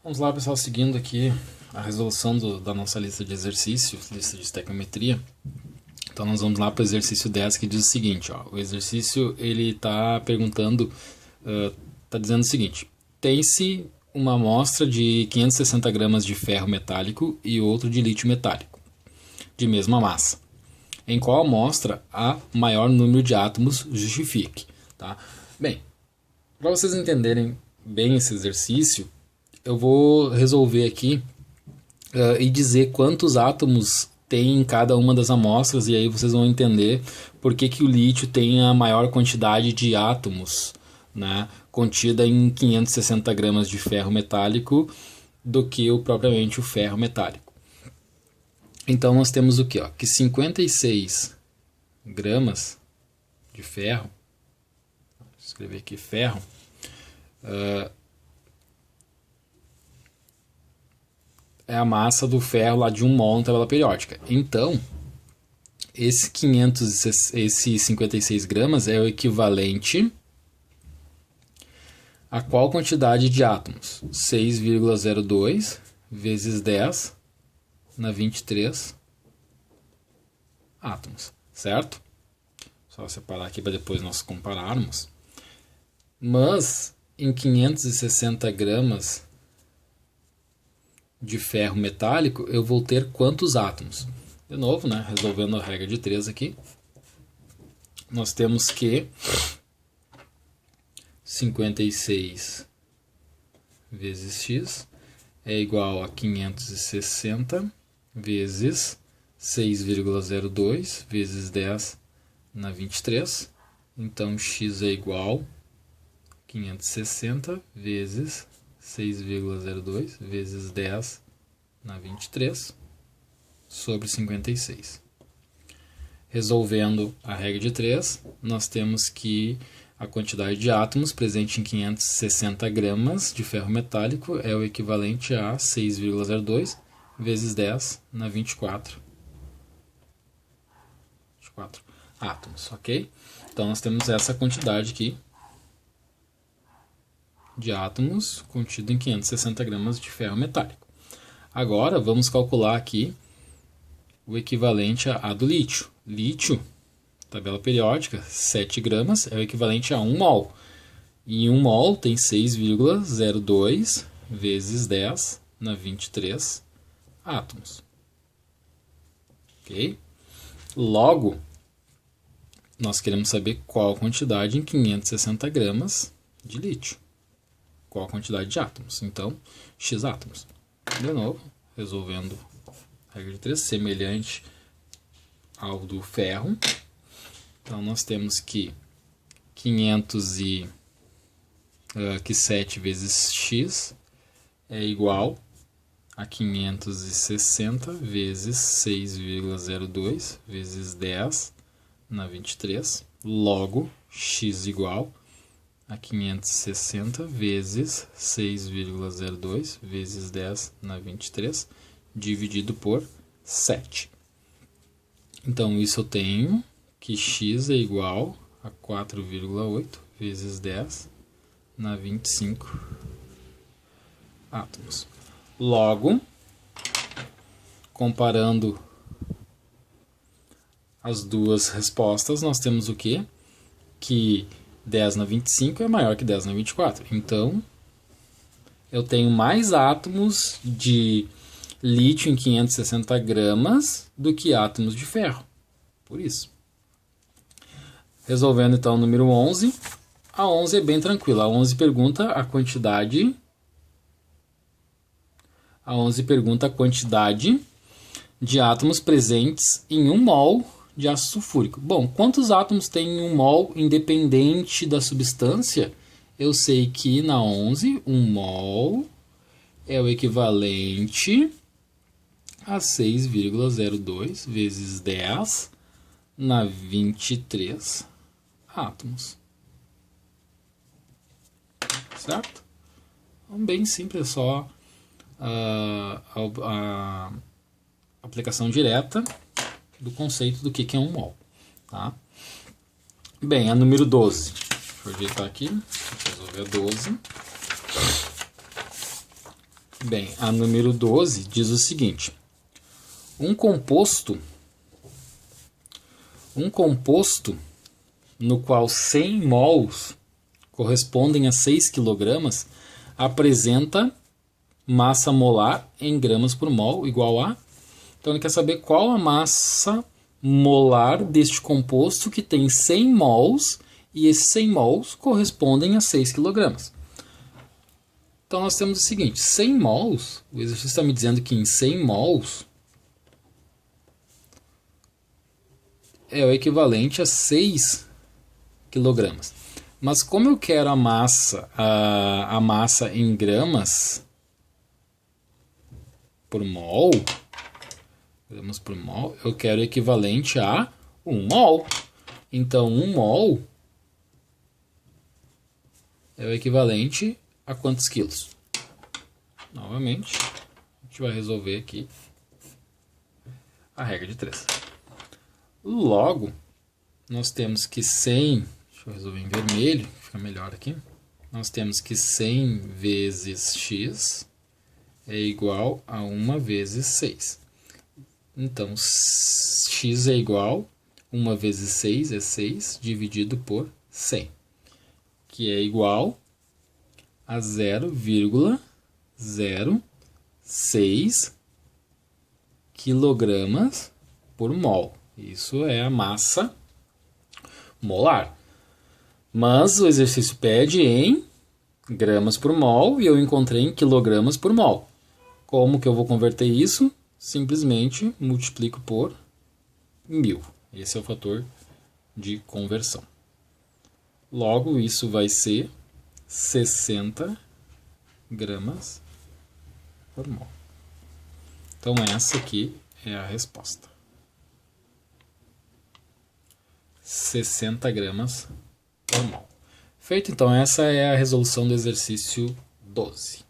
Vamos lá, pessoal, seguindo aqui a resolução da nossa lista de exercícios, lista de estequiometria. Então nós vamos lá para o exercício 10, que diz o seguinte, ó, o exercício ele está perguntando, está dizendo o seguinte: tem-se uma amostra de 560 gramas de ferro metálico e outro de lítio metálico, de mesma massa. Em qual amostra há maior número de átomos justifique? Tá? Bem, para vocês entenderem bem esse exercício, eu vou resolver aqui e dizer quantos átomos tem em cada uma das amostras, e aí vocês vão entender por que o lítio tem a maior quantidade de átomos, né, contida em 560 gramas de ferro metálico do que propriamente o ferro metálico. Então nós temos o que? Que 56 gramas de ferro, vou escrever aqui ferro, é a massa do ferro lá de 1 mol na tabela periódica. Então, esse 56 gramas é o equivalente a qual quantidade de átomos? 6,02 vezes 10 na 23 átomos, certo? Só separar aqui para depois nós compararmos. Mas, em 560 gramas de ferro metálico, eu vou ter quantos átomos? De novo, né, resolvendo a regra de 3 aqui, nós temos que 56 vezes x é igual a 560 vezes 6,02 vezes 10 na 23. Então, x é igual a 560 vezes 6,02 vezes 10 na 23 sobre 56. Resolvendo a regra de 3, nós temos que a quantidade de átomos presente em 560 gramas de ferro metálico é o equivalente a 6,02 vezes 10 na 24 átomos, ok? Então nós temos essa quantidade aqui de átomos contido em 560 gramas de ferro metálico. Agora vamos calcular aqui o equivalente a do lítio. Lítio, tabela periódica, 7 gramas é o equivalente a 1 mol. E 1 mol tem 6,02 vezes 10 na 23 átomos. Ok? Logo, nós queremos saber qual a quantidade em 560 gramas de lítio. Qual a quantidade de átomos? Então, x átomos. De novo, resolvendo a regra de 3, semelhante ao do ferro. Então, nós temos que 7 vezes x é igual a 560 vezes 6,02 vezes 10 na 23. Logo, x igual a 560 vezes 6,02 vezes 10 na 23, dividido por 7. Então, isso eu tenho que x é igual a 4,8 vezes 10 na 25 átomos. Logo, comparando as duas respostas, nós temos o quê? Que 10 na 25 é maior que 10 na 24. Então, eu tenho mais átomos de lítio em 560 gramas do que átomos de ferro. Por isso. Resolvendo então o número 11. A 11 é bem tranquila. A 11 pergunta a quantidade... A 11 pergunta a quantidade de átomos presentes em 1 mol de ácido sulfúrico. Bom, quantos átomos tem em 1 mol independente da substância? Eu sei que na 11, 1 mol é o equivalente a 6,02 vezes 10 na 23 átomos. Certo? Então, bem simples, é só a aplicação direta do conceito do que é 1 mol. Tá? Bem, a número 12. Deixa eu ajeitar aqui. Vou resolver a 12. Bem, a número 12 diz o seguinte: um composto no qual 100 mols correspondem a 6 kg apresenta massa molar em gramas por mol igual a... Então ele quer saber qual a massa molar deste composto que tem 100 mols e esses 100 mols correspondem a 6 kg. Então nós temos o seguinte: 100 mols, o exercício está me dizendo que em 100 mols é o equivalente a 6 kg. Mas como eu quero a massa em gramas por mol, eu quero equivalente a 1 mol. Então 1 mol é o equivalente a quantos quilos? Novamente, a gente vai resolver aqui a regra de 3. Logo, nós temos que 100, deixa eu resolver em vermelho, fica melhor aqui. Nós temos que 100 vezes x é igual a 1 vezes 6. Então, x é igual, 1 vezes 6 é 6, dividido por 100, que é igual a 0,06 kg por mol. Isso é a massa molar. Mas o exercício pede em gramas por mol e eu encontrei em quilogramas por mol. Como que eu vou converter isso? Simplesmente multiplico por 1000. Esse é o fator de conversão. Logo, isso vai ser 60 gramas por mol. Então essa aqui é a resposta. 60 gramas por mol. Feito, então, essa é a resolução do exercício 12.